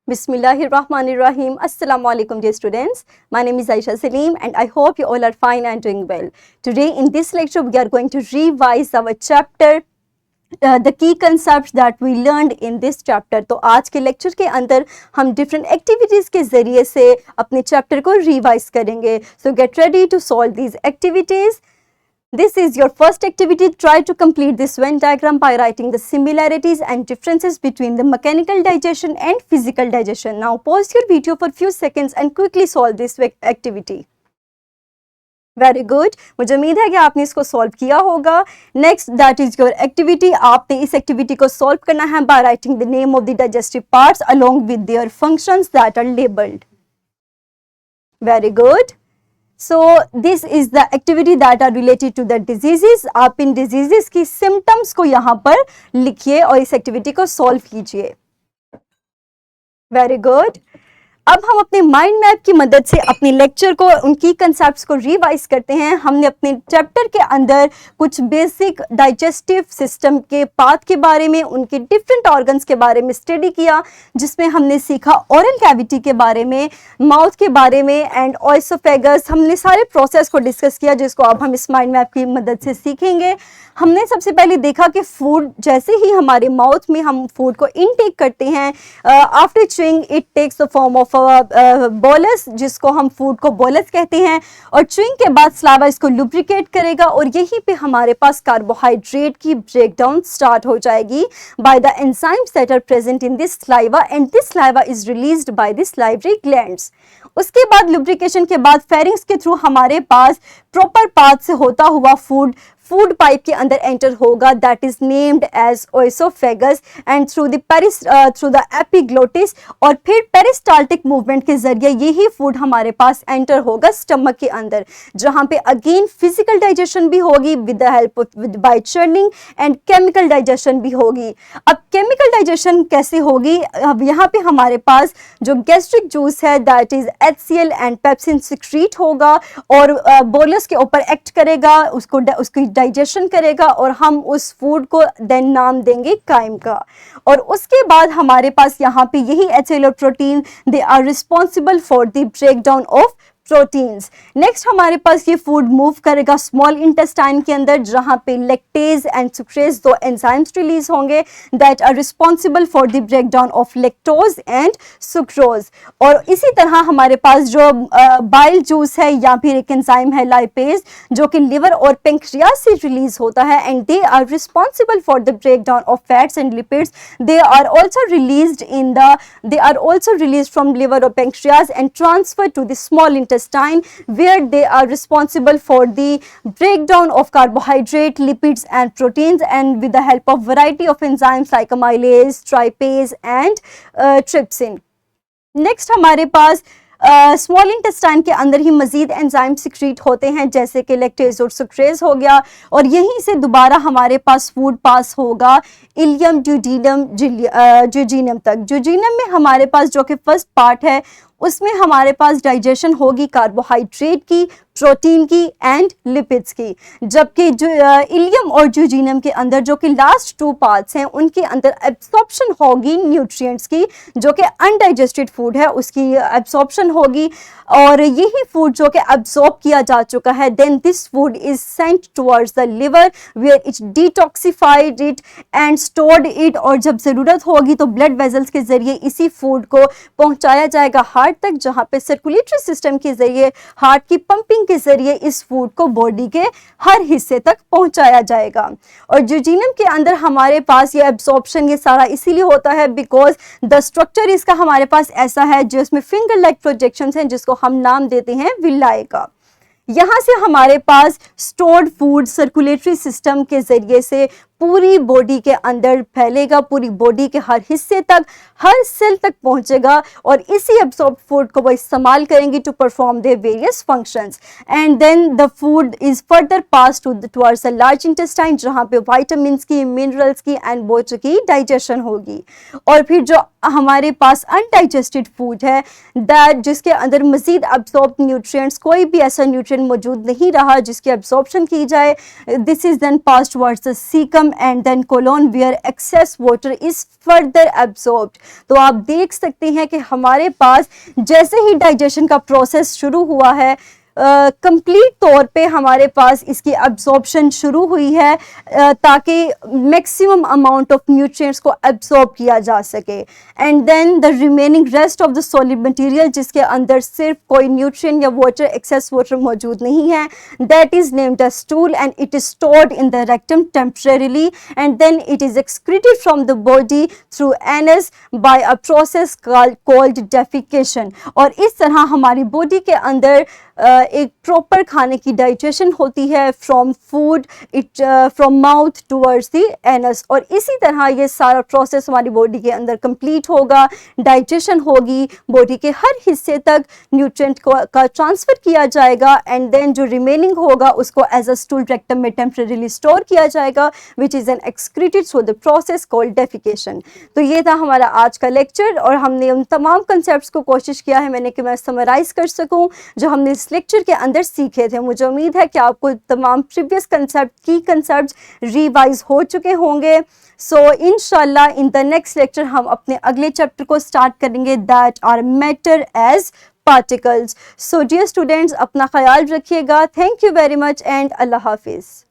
Bismillahirrahmanirrahim. Assalamu alaikum dear students. My name is Aisha Salim and I hope you all are fine and doing well. Today in this lecture we are going to revise our chapter the key concepts that we learned in this chapter. तो आज के lecture के अंदर हम different activities के ज़रिए से अपने चैप्टर को रिवाइज करेंगे. So get ready to solve these activities. This is your first activity. Try to complete this Venn diagram by writing the similarities and differences between the mechanical digestion and physical digestion. Now pause your video for few seconds and quickly solve this activity. Very good. मुझे उम्मीद है कि आपने इसको solve किया होगा. Next that is your activity. आपने इस एक्टिविटी को सॉल्व करना है by writing the name of the digestive parts along with their functions that are labelled. Very good. So this is the activity that are related to the diseases. आप इन diseases की symptoms को यहाँ पर लिखिए और इस activity को solve कीजिए. Very good. अब हम अपने माइंड मैप की मदद से अपने लेक्चर को उनकी कंसेप्ट्स को रिवाइज करते हैं. हमने अपने चैप्टर के अंदर कुछ बेसिक डाइजेस्टिव सिस्टम के पाथ के बारे में, उनके डिफरेंट ऑर्गन्स के बारे में स्टडी किया, जिसमें हमने सीखा ओरल कैविटी के बारे में, माउथ के बारे में एंड ओएसोफेगस. हमने सारे प्रोसेस को डिस्कस किया जिसको अब हम इस माइंड मैप की मदद से सीखेंगे. हमने सबसे पहले देखा कि फूड जैसे ही हमारे माउथ में हम फूड को इनटेक करते हैं, after chewing it takes the form of bolus, जिसको हम फूड को बोलस कहते हैं, और च्यूइंग के बाद स्लाइवा इसको लुब्रिकेट करेगा और यहीं पे हमारे पास कार्बोहाइड्रेट की ब्रेकडाउन स्टार्ट हो जाएगी by the enzymes that are present in this saliva and this saliva is released by the salivary glands. उसके बाद लुब्रिकेशन के बाद फेरिंग्स के थ्रू हमारे पास प्रॉपर पाथ से होता हुआ फूड पाइप के अंदर एंटर होगा, that is named as oesophagus, and through the epiglottis, और फिर पेरिस्टाल्टिक मूवमेंट के जरिए यही फूड हमारे पास एंटर होगा स्टमक के अंदर, जहां पे अगेन फिजिकल डाइजेशन भी होगी with the help of by churning, and chemical digestion भी होगी. अब केमिकल डाइजेशन कैसे होगी? अब यहाँ पे हमारे पास जो गैस्ट्रिक जूस है that is HCl and pepsin secrete होगा और बोलस के ऊपर एक्ट करेगा, उसकी डाइजेशन करेगा और हम उस फूड को देन नाम देंगे काइम का. और उसके बाद हमारे पास यहाँ पे यही HCl और protein they are responsible for the breakdown of proteins. Next हमारे पास ये फूड मूव करेगा स्मॉल इंटेस्टाइन के अंदर, जहां पे लैक्टेज एंड सुक्रेज दो एंजाइम्स रिलीज होंगे that are responsible for the breakdown of lactose and sucrose. और इसी तरह हमारे पास जो बाइल जूस है या फिर एक एंजाइम है लाइपेज, जो कि लिवर और पेंक्रियास से रिलीज होता है and they are responsible for the breakdown of fats and lipids. They are also released from liver और pancreas and transfer to the small intestine, where they are responsible for the breakdown of carbohydrate, lipids and proteins, and with the help of variety of enzymes like amylase, trypase and trypsin. Next हमारे पास small intestine के अंदर ही मजीद enzyme secrete होते हैं, जैसे कि lactase और sucrase हो गया, और यहीं से दोबारा हमारे पास फूड पास होगा इलियम, ड्यूडीनम, ज्यूजीनियम तक. ज्यूजीनियम में हमारे पास जो कि फर्स्ट पार्ट है उसमें हमारे पास डाइजेशन होगी कार्बोहाइड्रेट की, प्रोटीन की एंड लिपिड्स की, जबकि जो इलियम और ज्यूजीनियम के अंदर जो कि लास्ट टू पार्ट्स हैं उनके अंदर एब्सॉर्प्शन होगी न्यूट्रिएंट्स की, जो कि अनडाइजेस्टेड फूड है उसकी एब्सॉर्प्शन होगी, और यही फूड जो कि एब्सॉर्ब किया जा चुका है then this food is sent towards the liver where it detoxified it and stored it, और जब ज़रूरत होगी तो ब्लड वेजल्स के जरिए इसी फूड को पहुंचाया जाएगा हार्ट तक, जहां पे सर्कुलेटरी सिस्टम के जरिए हार्ट की पंपिंग के जरिए इस फूड को बॉडी के हर हिस्से तक पहुंचाया जाएगा. और ज्यूजीनियम के अंदर हमारे पास ये एब्सॉर्प्शन ये सारा इसीलिए होता है बिकॉज द स्ट्रक्चर इसका हमारे पास ऐसा है जिसमें फिंगर लाइक प्रोजेक्शंस हैं, जिसको हम नाम देते हैं विलाई का. यहाँ से हमारे पास स्टोर्ड फूड सर्कुलेटरी सिस्टम के जरिए से पूरी बॉडी के अंदर फैलेगा, पूरी बॉडी के हर हिस्से तक, हर सेल तक पहुंचेगा, और इसी एब्सॉर्ब फूड को वो इस्तेमाल करेंगे to perform their various functions. And then the food is further pass towards the large intestine, जहां पे विटामिन्स की, मिनरल्स की एंड वाटर की डाइजेशन होगी. और फिर जो हमारे पास अनडाइजेस्टेड फूड है दैट जिसके अंदर मजीद एब्सॉर्ब न्यूट्रिएंट्स, कोई भी ऐसा न्यूट्रिएंट मौजूद नहीं रहा जिसकी एब्सॉर्प्शन की जाए, this is then pass towards the caecum rectum and then colon where excess water is further absorbed. तो आप देख सकते हैं कि हमारे पास जैसे ही डाइजेशन का प्रोसेस शुरू हुआ है, कंप्लीट तौर पे हमारे पास इसकी एब्जॉर्प्शन शुरू हुई है ताकि मैक्सिमम अमाउंट ऑफ न्यूट्रिएंट्स को एब्जॉर्ब किया जा सके। And then the remaining rest of the solid material, जिसके अंदर सिर्फ कोई न्यूट्रिएंट या वाटर, एक्सेस वाटर मौजूद नहीं है, that is named as stool and it is stored in the rectum temporarily and then it is excreted from the body through anus by a process called defecation. और इस तरह हमारी body के अंदर एक प्रॉपर खाने की डाइजेशन होती है from food from mouth towards the anus. और इसी तरह ये सारा प्रोसेस हमारी बॉडी के अंदर कंप्लीट होगा, डाइजेशन होगी, बॉडी के हर हिस्से तक न्यूट्रिएंट का ट्रांसफ़र किया जाएगा एंड देन जो रिमेनिंग होगा उसको एज अ स्टूल रेक्टम में टेम्परेरीली स्टोर किया जाएगा which is an excreted through the process called defecation. तो ये था हमारा आज का लेक्चर और हमने उन तमाम कंसेप्ट को कोशिश किया है मैंने कि मैं समराइज़ कर सकूँ जो हमने इस लेक्चर के अंदर सीखे थे। मुझे उम्मीद है कि आपको तमाम प्रीवियस की कंसेप्ट रिवाइज हो चुके होंगे। सो इंशाल्लाह इन द नेक्स्ट लेक्चर हम अपने अगले चैप्टर को स्टार्ट करेंगे, that are matter as particles. So dear students, अपना ख्याल रखिएगा। Thank you very much and अल्लाह हाफिज़।